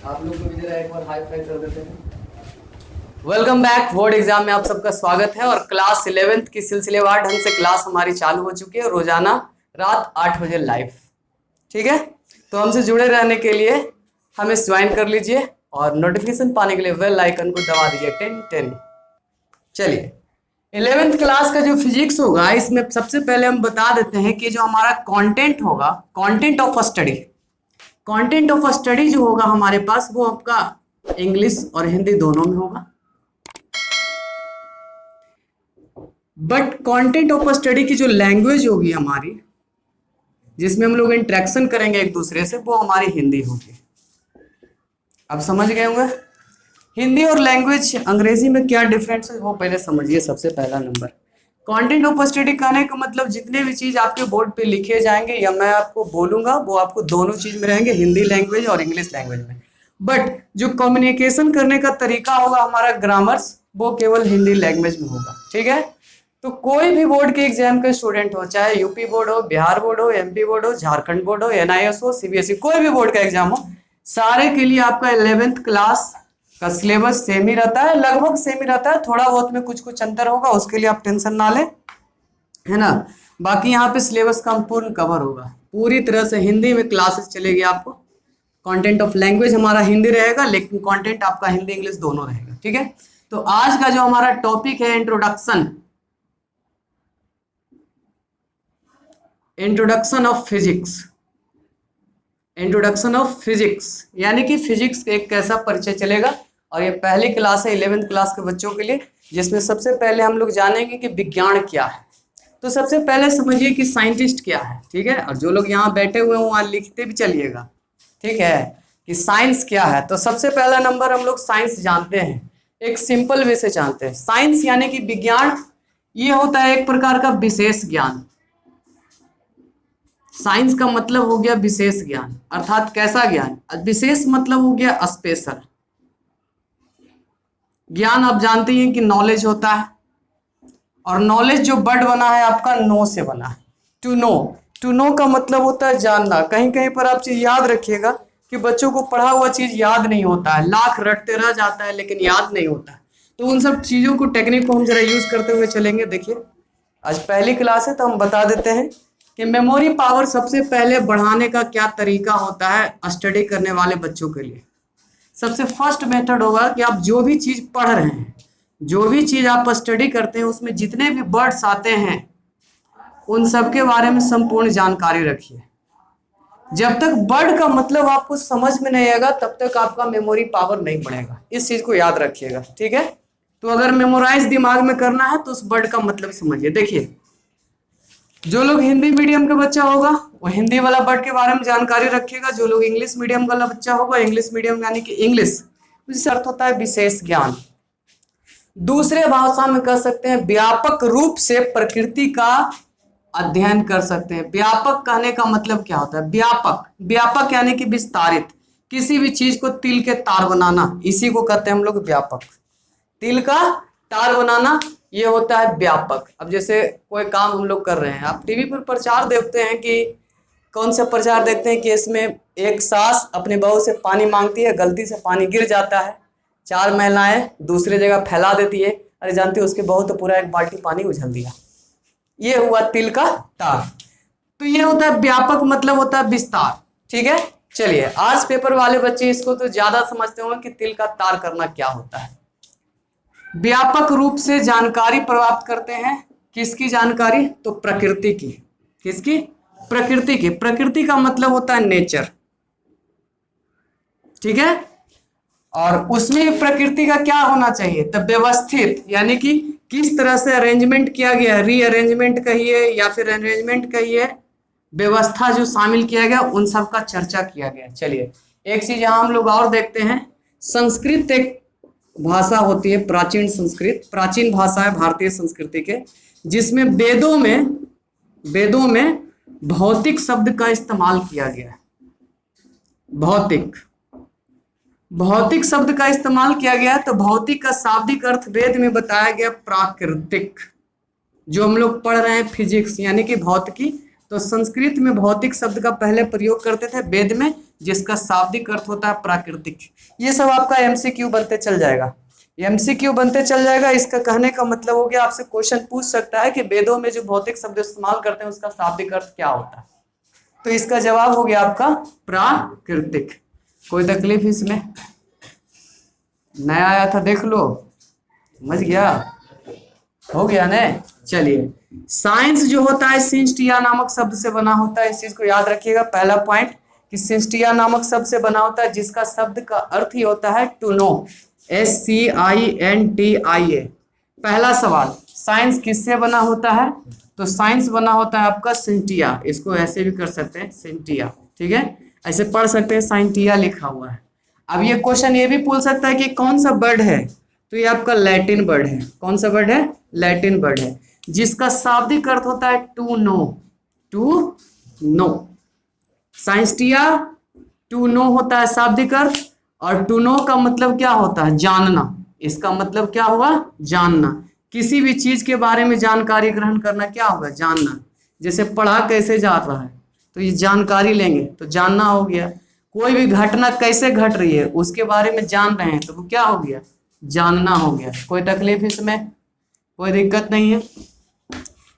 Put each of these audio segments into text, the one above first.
आप लोग को भी जरा एक बार हाई फाई कर देते हैं। Welcome back. बोर्ड एग्जाम में आप सबका स्वागत है और क्लास 11th की सिलसिलेवार ढंग से क्लास हमारी चालू हो चुकी है रोजाना रात 8 बजे लाइव। ठीक है, तो हमसे जुड़े रहने के लिए हमें ज्वाइन कर लीजिए और नोटिफिकेशन पाने के लिए बेल आइकन को दबा दीजिए 10-10। चलिए, 11th क्लास का जो फिजिक्स होगा इसमें सबसे पहले हम बता देते हैं कि जो हमारा कंटेंट होगा, content of study, content of study जो होगा हमारे पास वो आपका इंग्लिश और हिंदी दोनों में होगा। बट कंटेंट ऑफ स्टडी की जो लैंग्वेज होगी हमारी, जिसमें हम लोग इंटरेक्शन करेंगे एक दूसरे से, वो हमारी हिंदी होगी। अब समझ गए होंगे हिंदी और लैंग्वेज अंग्रेजी में क्या डिफरेंस है, वो पहले समझिए। सबसे पहला नंबर, कंटेंट ऑफ स्टडी कहने का मतलब जितने भी चीज आपके बोर्ड पे लिखे जाएंगे या मैं आपको बोलूंगा वो आपको दोनों चीज में रहेंगे, हिंदी लैंग्वेज और इंग्लिश लैंग्वेज में। बट जो कम्युनिकेशन करने का तरीका होगा हमारा ग्रामर्स, वो केवल हिंदी लैंग्वेज में होगा। ठीक है, तो कोई भी बोर्ड के एग्जाम के स्टूडेंट हो, चाहे यूपी बोर्ड हो, बिहार बोर्ड हो, एमपी बोर्ड हो, झारखंड बोर्ड हो, एनआईएस हो, सीबीएसई, कोई भी बोर्ड का एग्जाम हो, सारे के लिए आपका 11th क्लास का सिलेबस सेम ही रहता है, लगभग सेम ही रहता है। थोड़ा बहुत में कुछ कुछ अंतर होगा, उसके लिए आप टेंशन ना लें, है ना। बाकी यहाँ पे सिलेबस का पूर्ण कवर होगा, पूरी तरह से हिंदी में क्लासेस चलेगी आपको। कंटेंट ऑफ लैंग्वेज हमारा हिंदी रहेगा, लेकिन कंटेंट आपका हिंदी इंग्लिश दोनों रहेगा। ठीक है, तो आज का जो हमारा टॉपिक है introduction of physics. Introduction of physics यानी कि फिजिक्स एक कैसा परिचय चलेगा, और ये पहली क्लास है 11th क्लास के बच्चों के लिए, जिसमें सबसे पहले हम लोग जानेंगे कि विज्ञान क्या है। तो सबसे पहले समझिए कि साइंटिस्ट क्या है। ठीक है, और जो लोग यहाँ बैठे हुए हैं वहाँ लिखते भी चलिएगा। ठीक है, कि साइंस क्या है। तो सबसे पहला नंबर हम लोग साइंस जानते हैं, एक सिंपल वे से जानते हैं। साइंस यानी कि विज्ञान, ये होता है एक प्रकार का विशेष ज्ञान। साइंस का मतलब हो गया विशेष ज्ञान, अर्थात कैसा ज्ञान, विशेष मतलब हो गया स्पेशल ज्ञान। आप जानते हैं कि नॉलेज होता है, और नॉलेज जो वर्ड बना है आपका नो से बना है, टू नो। टू नो का मतलब होता है जानना। कहीं कहीं पर आप चीज याद रखिएगा कि बच्चों को पढ़ा हुआ चीज याद नहीं होता है, लाख रटते रह जाता है लेकिन याद नहीं होता है। तो उन सब चीजों को, टेक्निक को हम जरा यूज करते हुए चलेंगे। देखिए, आज पहली क्लास है तो हम बता देते हैं कि मेमोरी पावर सबसे पहले बढ़ाने का क्या तरीका होता है स्टडी करने वाले बच्चों के लिए। सबसे फर्स्ट मेथड होगा कि आप जो भी चीज पढ़ रहे हैं, जो भी चीज आप स्टडी करते हैं, उसमें जितने भी वर्ड्स आते हैं उन सब के बारे में संपूर्ण जानकारी रखिए। जब तक वर्ड का मतलब आपको समझ में नहीं आएगा तब तक आपका मेमोरी पावर नहीं बढ़ेगा, इस चीज को याद रखिएगा। ठीक है, तो अगर मेमोराइज दिमाग में करना है तो उस वर्ड का मतलब समझिए। देखिए, जो लोग हिंदी मीडियम का बच्चा होगा वो हिंदी वाला वर्ड के बारे में जानकारी रखेगा, जो लोग इंग्लिश मीडियम वाला बच्चा होगा इंग्लिश मीडियम यानी कि इंग्लिश, जिसका अर्थ होता है विशेष ज्ञान। दूसरे भाषा में कह सकते हैं व्यापक रूप से प्रकृति का अध्ययन कर सकते हैं। व्यापक कहने का मतलब क्या होता है, व्यापक, व्यापक यानी कि विस्तारित, किसी भी चीज को तिल के तार बनाना, इसी को कहते हैं हम लोग व्यापक। तिल का तार बनाना ये होता है व्यापक। अब जैसे कोई काम हम लोग कर रहे हैं, आप टीवी पर प्रचार देखते हैं कि कौन सा प्रचार देखते हैं कि इसमें एक सास अपने बहू से पानी मांगती है, गलती से पानी गिर जाता है, 4 महिलाएं दूसरी जगह फैला देती है, अरे जानती है उसके बहू तो पूरा 1 बाल्टी पानी उछल दिया। ये हुआ तिल का तार। तो ये होता है व्यापक, मतलब होता है विस्तार। ठीक है, चलिए, आज पेपर वाले बच्चे इसको तो ज्यादा समझते होंगे कि तिल का तार करना क्या होता है। व्यापक रूप से जानकारी प्राप्त करते हैं, किसकी जानकारी, तो प्रकृति की। किसकी, प्रकृति की। प्रकृति का मतलब होता है नेचर। ठीक है, और उसमें प्रकृति का क्या होना चाहिए, तो व्यवस्थित, यानी कि किस तरह से अरेंजमेंट किया गया, रीअरेंजमेंट कहिए या फिर अरेंजमेंट कहिए, व्यवस्था जो शामिल किया गया, उन सब का चर्चा किया गया। चलिए, एक चीज यहाँ हम लोग और देखते हैं, संस्कृत एक भाषा होती है, प्राचीन संस्कृत, प्राचीन भाषा है भारतीय संस्कृति के, जिसमें वेदों में भौतिक शब्द का इस्तेमाल किया गया है। भौतिक शब्द का इस्तेमाल किया गया है। तो भौतिक का शाब्दिक अर्थ वेद में बताया गया प्राकृतिक। जो हम लोग पढ़ रहे हैं फिजिक्स यानी कि भौतिकी, तो संस्कृत में भौतिक शब्द का पहले प्रयोग करते थे वेद में, जिसका शाब्दिक अर्थ होता है प्राकृतिक। ये सब आपका एमसीक्यू बनते चल जाएगा, एमसीक्यू बनते चल जाएगा। इसका कहने का मतलब हो गया, आपसे क्वेश्चन पूछ सकता है कि वेदों में जो भौतिक शब्द इस्तेमाल करते हैं उसका शाब्दिक अर्थ क्या होता है। तो इसका जवाब हो गया आपका प्राकृतिक। कोई तकलीफ इसमें? नया आया था देख लो, समझ गया, हो गया ना। चलिए, साइंस जो होता है सिंस्टिया नामक शब्द से बना होता है। इस चीज को याद रखिएगा, पहला पॉइंट कि सिंस्टिया नामक शब्द से बना होता है, जिसका शब्द का अर्थ ही होता है टू नो, SCINTIA। पहला सवाल, साइंस किससे बना होता है? तो साइंस बना होता है आपका सिंटिया, इसको ऐसे भी कर सकते हैं सिंटिया, ठीक है, ऐसे पढ़ सकते हैं, साइंटिया लिखा हुआ है। अब ये क्वेश्चन ये भी पूछ सकता है कि कौन सा वर्ड है, तो ये आपका लैटिन वर्ड है। कौन सा वर्ड है? लैटिन वर्ड है, जिसका शाब्दिक अर्थ होता है टू नो, टू नो। साइंटिया टू नो होता है शाब्दिक अर्थ, और टू नो का मतलब क्या होता है? जानना। इसका मतलब क्या हुआ? जानना। किसी भी चीज के बारे में जानकारी ग्रहण करना क्या होगा? जानना। जैसे पढ़ा कैसे जा रहा है, तो ये जानकारी लेंगे तो जानना हो गया। कोई भी घटना कैसे घट रही है उसके बारे में जान रहे हैं, तो वो क्या हो गया? जानना हो गया। कोई तकलीफ इसमें? कोई दिक्कत नहीं है।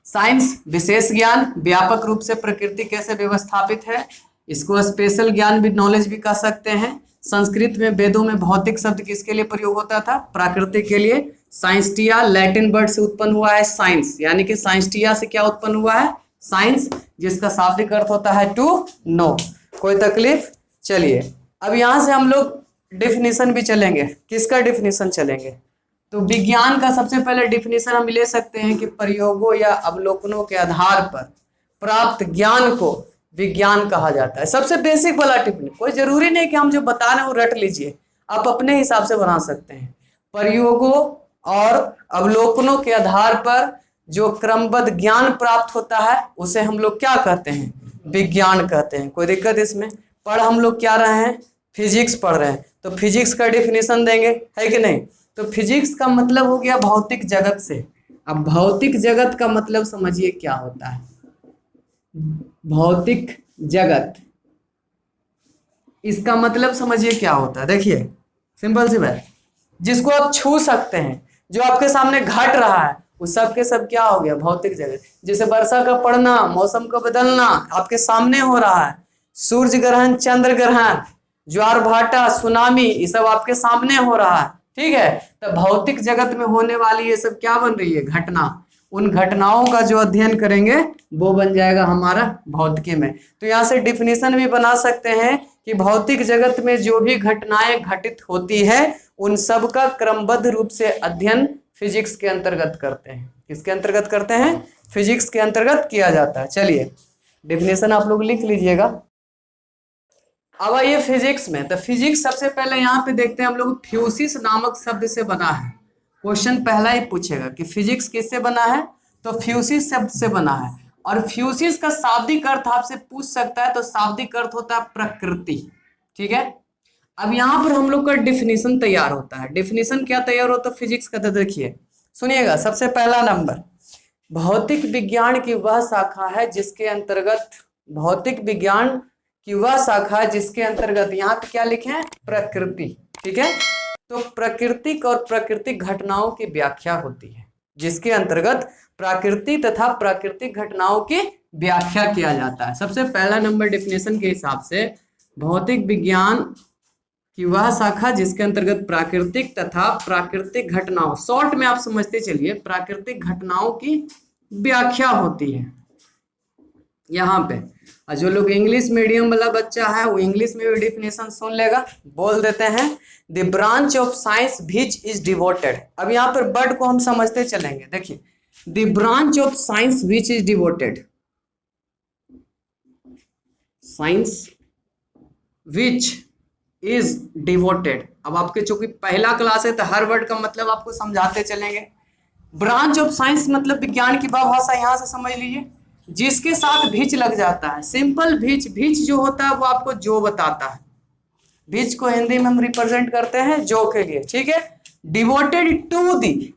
साइंस विशेष ज्ञान, व्यापक रूप से प्रकृति कैसे व्यवस्थापित है, इसको स्पेशल ज्ञान भी, नॉलेज भी कह सकते हैं। संस्कृत में वेदों में भौतिक शब्द किसके लिए प्रयोग होता था? प्रकृति के लिए। साइंसटिया लैटिन वर्ड से उत्पन्न हुआ है साइंस, यानी कि साइंसटिया से क्या उत्पन्न हुआ है? साइंस, जिसका शाब्दिक अर्थ होता है टू नो। कोई तकलीफ? चलिए, अब यहां से हम लोग डिफिनीशन भी चलेंगे। किसका डिफिनीशन चलेंगे? तो विज्ञान का सबसे पहले डिफिनीशन हम ले सकते हैं कि प्रयोगों या अवलोकनों के आधार पर प्राप्त ज्ञान को विज्ञान कहा जाता है। सबसे बेसिक वाला टिप्पणी, कोई जरूरी नहीं कि हम जो बता रहे हैं वो रट लीजिए, आप अपने हिसाब से बना सकते हैं। प्रयोगों और अवलोकनों के आधार पर जो क्रमबद्ध ज्ञान प्राप्त होता है उसे हम लोग क्या कहते हैं? विज्ञान कहते हैं। कोई दिक्कत इसमें? पढ़ हम लोग क्या रहे हैं? फिजिक्स पढ़ रहे हैं, तो फिजिक्स का डिफिनीशन देंगे, है कि नहीं? तो फिजिक्स का मतलब हो गया भौतिक जगत से। अब भौतिक जगत का मतलब समझिए क्या होता है। भौतिक जगत, इसका मतलब समझिए क्या होता है। देखिए, सिंपल सी बात, जिसको आप छू सकते हैं, जो आपके सामने घट रहा है, वो सब के सब क्या हो गया? भौतिक जगत। जैसे वर्षा का पड़ना, मौसम का बदलना आपके सामने हो रहा है, सूर्य ग्रहण, चंद्र ग्रहण, ज्वार भाटा, सुनामी, ये सब आपके सामने हो रहा है, ठीक है। तो भौतिक जगत में होने वाली ये सब क्या बन रही है? घटना। उन घटनाओं का जो अध्ययन करेंगे वो बन जाएगा हमारा भौतिकी में। तो यहाँ से डिफिनीशन भी बना सकते हैं कि भौतिक जगत में जो भी घटनाएं घटित होती है उन सब का क्रमबद्ध रूप से अध्ययन फिजिक्स के अंतर्गत करते हैं। किसके अंतर्गत करते हैं? फिजिक्स के अंतर्गत किया जाता है। चलिए, डिफिनीशन आप लोग लिख लीजिएगा। अब आइए फिजिक्स में, तो फिजिक्स सबसे पहले यहाँ पे देखते हैं हम लोग, फ्यूसिस नामक शब्द से बना है। क्वेश्चन पहला ही पूछेगा कि फिजिक्स किससे बना है, तो फ्यूसिस शब्द से बना है। और फ्यूसिस का शाब्दिक अर्थ आपसे पूछ सकता है, तो शाब्दिक अर्थ होता है प्रकृति, ठीक है। अब यहाँ पर हम लोग का डिफिनीशन तैयार होता है। डिफिनीशन क्या तैयार होता है फिजिक्स का? तो देखिए, सुनिएगा, सबसे पहला नंबर, भौतिक विज्ञान की वह शाखा है जिसके अंतर्गत, भौतिक विज्ञान की वह शाखा है जिसके अंतर्गत, यहाँ पे क्या लिखे हैं? प्रकृति, ठीक है। तो प्राकृतिक और प्राकृतिक घटनाओं की व्याख्या होती है, जिसके अंतर्गत प्राकृतिक तथा प्राकृतिक घटनाओं की व्याख्या किया जाता है। सबसे पहला नंबर डिफिनेशन के हिसाब से, भौतिक विज्ञान की वह शाखा जिसके अंतर्गत प्राकृतिक तथा प्राकृतिक घटनाओं, शॉर्ट में आप समझते चलिए, प्राकृतिक घटनाओं की व्याख्या होती है यहाँ पे। और जो लोग इंग्लिश मीडियम वाला बच्चा है वो इंग्लिश में भी डिफिनेशन सुन लेगा। बोल देते हैं, the branch of science which is devoted. अब यहाँ पर वर्ड को हम समझते चलेंगे। देखिए, the branch of science which is devoted, science which is devoted. अब आपके चूंकि पहला क्लास है तो हर वर्ड का मतलब आपको समझाते चलेंगे। ब्रांच ऑफ साइंस मतलब विज्ञान की भाषा यहाँ से समझ लीजिए, जिसके साथ भिच लग जाता है। सिंपल भिच, भिच जो होता है वो आपको जो बताता है। भिच को हिंदी में हम रिप्रेजेंट करते हैं जो के लिए, ठीक है। Devoted to the,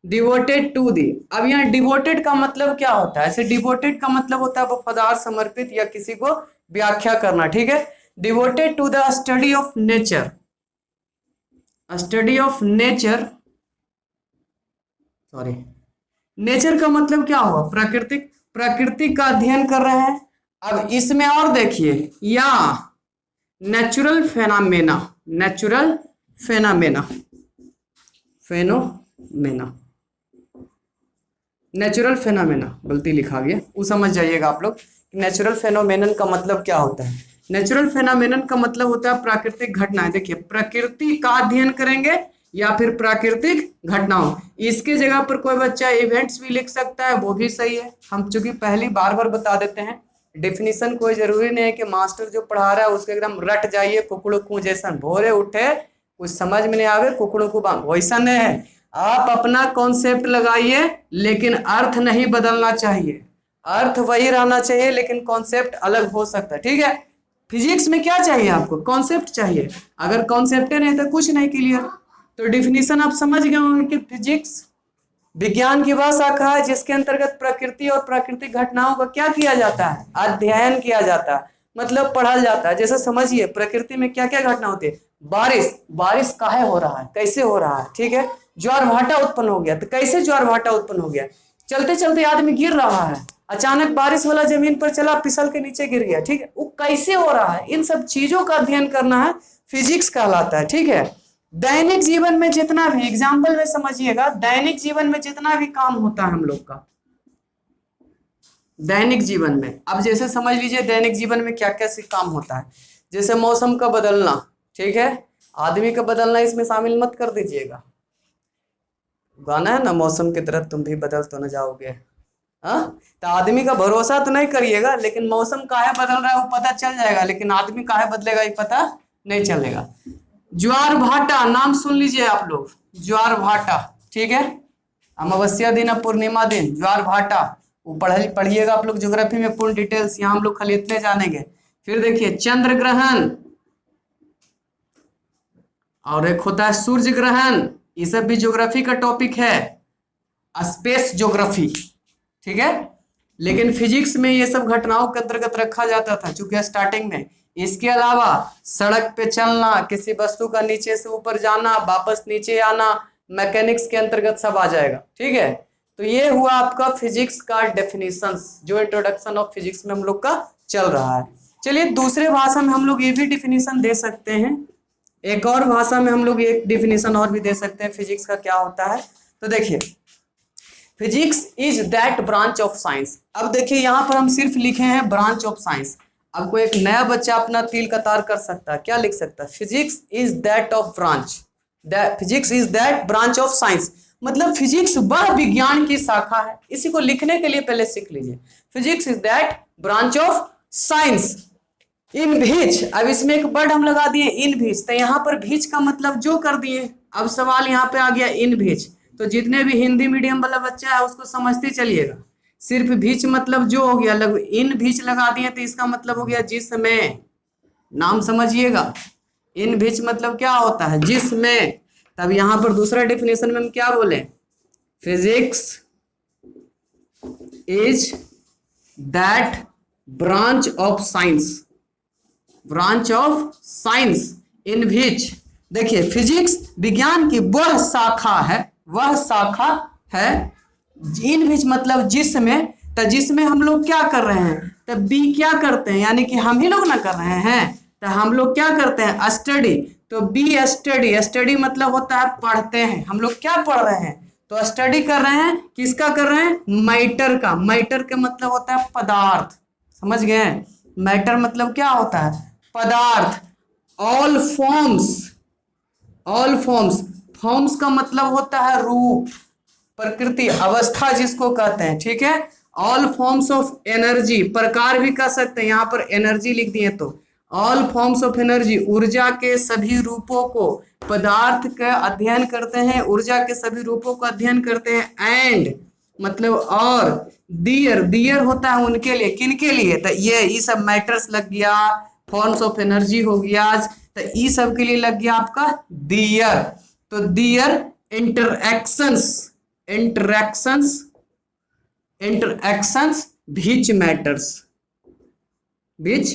devoted to the. अब यहाँ डिवोटेड का मतलब क्या होता है? ऐसे डिवोटेड का मतलब होता है वफादार, समर्पित या किसी को व्याख्या करना, ठीक है। Devoted to the study of nature, study of nature, sorry, nature का मतलब क्या हुआ? प्राकृतिक, प्रकृति का अध्ययन कर रहे हैं। अब इसमें और देखिए, या natural phenomena, natural phenomena, phenomena, natural phenomena, गलती लिखा गया, वो समझ जाइएगा आप लोग। नेचुरल फेनोमेनन का मतलब क्या होता है? नेचुरल फेनोमेनन का मतलब होता है प्राकृतिक घटनाएं। देखिए, प्रकृति का अध्ययन करेंगे या फिर प्राकृतिक घटनाओं। इसके जगह पर कोई बच्चा इवेंट्स भी लिख सकता है, वो भी सही है। हम चूंकि पहली बार बार बता देते हैं, डेफिनेशन कोई जरूरी नहीं है कि मास्टर जो पढ़ा रहा है उसके एकदम रट जाइए, कुकड़ू कू जैसन भोरे उठे कुछ समझ में नहीं आवे कुकड़ू को बांध, वैसा नहीं है। आप अपना कॉन्सेप्ट लगाइए, लेकिन अर्थ नहीं बदलना चाहिए। अर्थ वही रहना चाहिए, लेकिन कॉन्सेप्ट अलग हो सकता है, ठीक है। फिजिक्स में क्या चाहिए आपको? कॉन्सेप्ट चाहिए। अगर कॉन्सेप्ट नहीं तो कुछ नहीं क्लियर। तो डिफिनीशन आप समझ गए होंगे कि फिजिक्स विज्ञान की वह शाखा है जिसके अंतर्गत प्रकृति और प्राकृतिक घटनाओं का क्या किया जाता है? अध्ययन किया जाता है, मतलब पढ़ा जाता है। जैसे समझिए, प्रकृति में क्या क्या घटना होती है? बारिश, बारिश काहे हो रहा है, कैसे हो रहा है, ठीक है। ज्वार भाटा उत्पन्न हो गया, तो कैसे ज्वार भाटा उत्पन्न हो गया? चलते चलते आदमी गिर रहा है, अचानक बारिश वाला जमीन पर चला, फिसल के नीचे गिर गया, ठीक है। वो कैसे हो रहा है? इन सब चीजों का अध्ययन करना है, फिजिक्स कहलाता है, ठीक है। दैनिक जीवन में जितना भी, एग्जाम्पल में समझिएगा, दैनिक जीवन में जितना भी काम होता है हम लोग का, दैनिक जीवन में, अब जैसे समझ लीजिए दैनिक जीवन में क्या क्या काम होता है। जैसे मौसम का बदलना, ठीक है, आदमी का बदलना इसमें शामिल मत कर दीजिएगा। गाना है ना, मौसम की तरह तुम भी बदल तो न जाओगे। हाँ, तो आदमी का भरोसा तो नहीं करिएगा, लेकिन मौसम काहे बदल रहा है वो पता चल जाएगा, लेकिन आदमी काहे बदलेगा ये पता नहीं चलेगा। ज्वार भाटा नाम सुन लीजिए आप लोग, ज्वार भाटा, ठीक है। अमावस्या दिन और पूर्णिमा दिन ज्वार भाटा, वो पढ़िएगा आप लोग ज्योग्राफी में पूर्ण डिटेल्स, यहाँ हम लोग खाली इतने जानेंगे। फिर देखिए चंद्र ग्रहण, और एक होता है सूर्य ग्रहण, ये सब भी ज्योग्राफी का टॉपिक है, स्पेस ज्योग्राफी, ठीक है। लेकिन फिजिक्स में ये सब घटनाओं के अंतर्गत रखा जाता था चूंकि स्टार्टिंग में। इसके अलावा सड़क पे चलना, किसी वस्तु का नीचे से ऊपर जाना, वापस नीचे आना, मैकेनिक्स के अंतर्गत सब आ जाएगा, ठीक है। तो ये हुआ आपका फिजिक्स का डेफिनेशंस, जो इंट्रोडक्शन ऑफ फिजिक्स में हम लोग का चल रहा है। चलिए दूसरे भाषा में हम लोग ये भी डिफिनेशन दे सकते हैं, एक और भाषा में हम लोग एक डिफिनेशन और भी दे सकते हैं फिजिक्स का क्या होता है। तो देखिए, physics is that branch of science. अब देखिए यहाँ पर हम सिर्फ लिखे हैं ब्रांच ऑफ साइंस। अब कोई एक नया बच्चा अपना तिल कतार कर सकता है, क्या लिख सकता है? Physics is that of branch, physics is that branch of science, मतलब फिजिक्स वह विज्ञान की शाखा है। इसी को लिखने के लिए पहले सीख लीजिए, physics is that branch of science in which. अब इसमें एक वर्ड हम लगा दिए इन भीच, तो यहाँ पर भीच का मतलब जो कर दिए। अब सवाल यहाँ पे आ गया इन भीच, तो जितने भी हिंदी मीडियम वाला बच्चा है उसको समझते चलिएगा। सिर्फ भीच मतलब जो हो गया, इन भीच लगा दिए तो इसका मतलब हो गया जिसमें, नाम समझिएगा। इन भीच मतलब क्या होता है? जिसमें। तब यहाँ पर दूसरा डेफिनेशन में हम क्या बोले? Physics is that branch of science, branch of science in which. देखिए फिजिक्स विज्ञान की वह शाखा है, वह शाखा है, इन विच मतलब जिसमें, तो जिसमें हम लोग क्या कर रहे हैं? तो बी क्या करते हैं, यानी कि हम ही लोग ना कर रहे हैं, तो हम लोग क्या करते हैं? स्टडी। तो बी स्टडी, स्टडी मतलब होता है पढ़ते हैं। हम लोग क्या पढ़ रहे हैं? तो स्टडी कर रहे हैं, किसका कर रहे हैं? मैटर का। मैटर का मतलब होता है पदार्थ, समझ गए? मैटर मतलब क्या होता है? पदार्थ। All forms, all forms, forms का मतलब होता है रूप, प्रकृति, अवस्था जिसको कहते हैं, ठीक है। ऑल फॉर्म्स ऑफ एनर्जी, प्रकार भी कह सकते हैं, यहाँ पर एनर्जी लिख दिए तो ऑल फॉर्म्स ऑफ एनर्जी, ऊर्जा के सभी रूपों को, पदार्थ का अध्ययन करते हैं, ऊर्जा के सभी रूपों का अध्ययन करते हैं। एंड मतलब और, दियर, दियर होता है उनके लिए, किनके लिए? तो ये सब मैटर्स लग गया, फॉर्म्स ऑफ एनर्जी हो गया, तो ये सब के लिए लग गया आपका दियर। तो दियर इंटरएक्शंस, इंटरैक्शंस which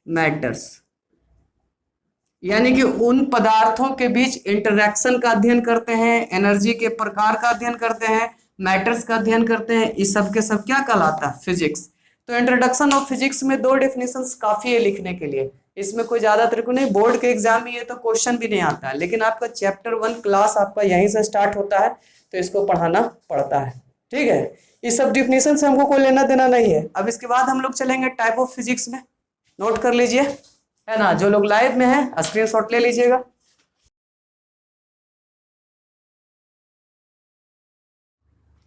matters, यानी कि उन पदार्थों के बीच इंटरैक्शन का अध्ययन करते हैं, एनर्जी के प्रकार का अध्ययन करते हैं, मैटर्स का अध्ययन करते हैं, इस सब के सब क्या कहलाता है? फिजिक्स। तो इंट्रोडक्शन ऑफ फिजिक्स में 2 डेफिनेशंस काफी है लिखने के लिए, इसमें कोई ज्यादा तरीको नहीं। बोर्ड के एग्जाम में ये तो क्वेश्चन भी नहीं आता है, लेकिन आपका चैप्टर 1 क्लास आपका यहीं से स्टार्ट होता है, तो इसको पढ़ाना पड़ता है। ठीक है, इस सब डिफिनेशन से हमको कोई लेना देना नहीं है। अब इसके बाद हम लोग चलेंगे टाइप ऑफ फिजिक्स में, नोट कर लीजिए, है ना। जो लोग लाइव में हैं स्क्रीनशॉट ले लीजिएगा।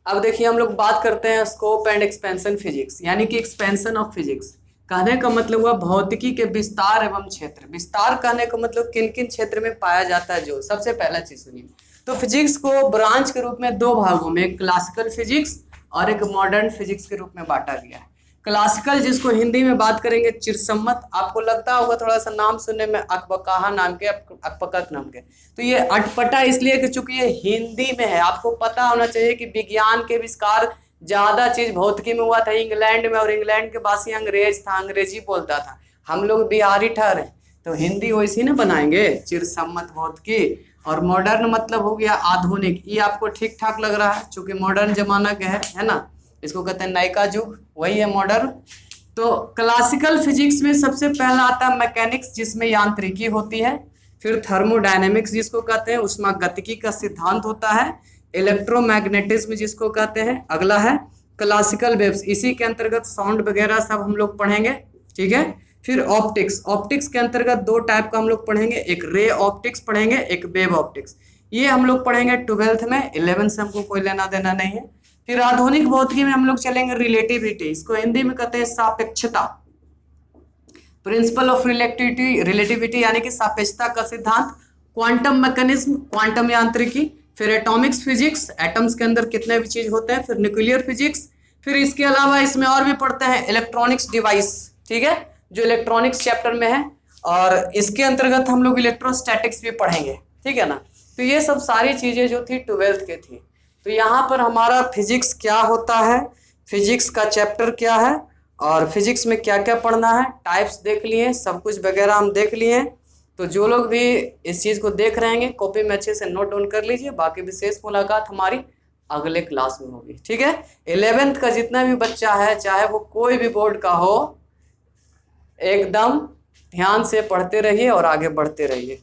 अब देखिए हम लोग बात करते हैं स्कोप एंड एक्सपेंशन फिजिक्स, यानी कि एक्सपेंशन ऑफ फिजिक्स। कहने का मतलब हुआ भौतिकी के विस्तार एवं क्षेत्र। विस्तार कहने का मतलब किन किन क्षेत्र में पाया जाता है, जो सबसे पहला चीज सुनिए। तो फिजिक्स को ब्रांच के रूप में 2 भागों में, एक क्लासिकल फिजिक्स और एक मॉडर्न फिजिक्स के रूप में बांटा गया है। क्लासिकल, जिसको हिंदी में बात करेंगे चिरसम्मत, आपको लगता होगा थोड़ा सा नाम सुनने में अकबकाहा नाम के, अकबकक नाम के, तो ये अटपटा इसलिए कि चूंकि ये हिंदी में है। आपको पता होना चाहिए कि विज्ञान के आविष्कार ज्यादा चीज भौतिकी में हुआ था इंग्लैंड में, और इंग्लैंड के वासी अंग्रेज था, अंग्रेजी बोलता था। हम लोग बिहारी ठहरे, तो हिंदी वैसी ना बनाएंगे, चिरसम्मत भौतिकी। और मॉडर्न मतलब हो गया आधुनिक। ये आपको ठीक ठाक लग रहा है, चूंकि मॉडर्न जमाना के है ना, इसको कहते हैं नयका युग, वही है मॉडर्न। तो क्लासिकल फिजिक्स में सबसे पहला आता है मैकेनिक्स, जिसमें यांत्रिकी होती है। फिर थर्मोडायनेमिक्स जिसको कहते हैं, उसमें गतिकी का सिद्धांत होता है। इलेक्ट्रोमैग्नेटिज्म जिसको कहते हैं, अगला है क्लासिकल वेव्स, इसी के अंतर्गत साउंड वगैरह सब हम लोग पढ़ेंगे। ठीक है, फिर ऑप्टिक्स, ऑप्टिक्स के अंतर्गत 2 टाइप का हम लोग पढ़ेंगे, एक रे ऑप्टिक्स पढ़ेंगे, एक वेव ऑप्टिक्स। ये हम लोग पढ़ेंगे 12th में, 11th से हमको कोई लेना देना नहीं है। फिर आधुनिक भौतिकी में हम लोग चलेंगे रिलेटिविटी, इसको हिंदी में कहते हैं सापेक्षता, प्रिंसिपल ऑफ रिलेटिविटी यानी कि सापेक्षता का सिद्धांत, क्वांटम मैकेनिज्म, क्वांटम यांत्रिकी, फिर एटॉमिक्स फिजिक्स, एटम्स के अंदर कितने भी चीज होते हैं, फिर न्यूक्लियर फिजिक्स। फिर इसके अलावा इसमें और भी पढ़ते हैं इलेक्ट्रॉनिक्स डिवाइस, ठीक है, जो इलेक्ट्रॉनिक्स चैप्टर में है, और इसके अंतर्गत हम लोग इलेक्ट्रोस्टैटिक्स भी पढ़ेंगे। ठीक है ना, तो ये सब सारी चीजें जो थी 12th के थी। तो यहाँ पर हमारा फिजिक्स क्या होता है, फिजिक्स का चैप्टर क्या है, और फिजिक्स में क्या क्या पढ़ना है, टाइप्स देख लिए, सब कुछ वगैरह हम देख लिए। तो जो लोग भी इस चीज़ को देख रहे हैं कॉपी में अच्छे से नोट डाउन कर लीजिए। बाकी विशेष मुलाकात हमारी अगले क्लास में होगी। ठीक है, 11th का जितना भी बच्चा है, चाहे वो कोई भी बोर्ड का हो, एकदम ध्यान से पढ़ते रहिए और आगे बढ़ते रहिए।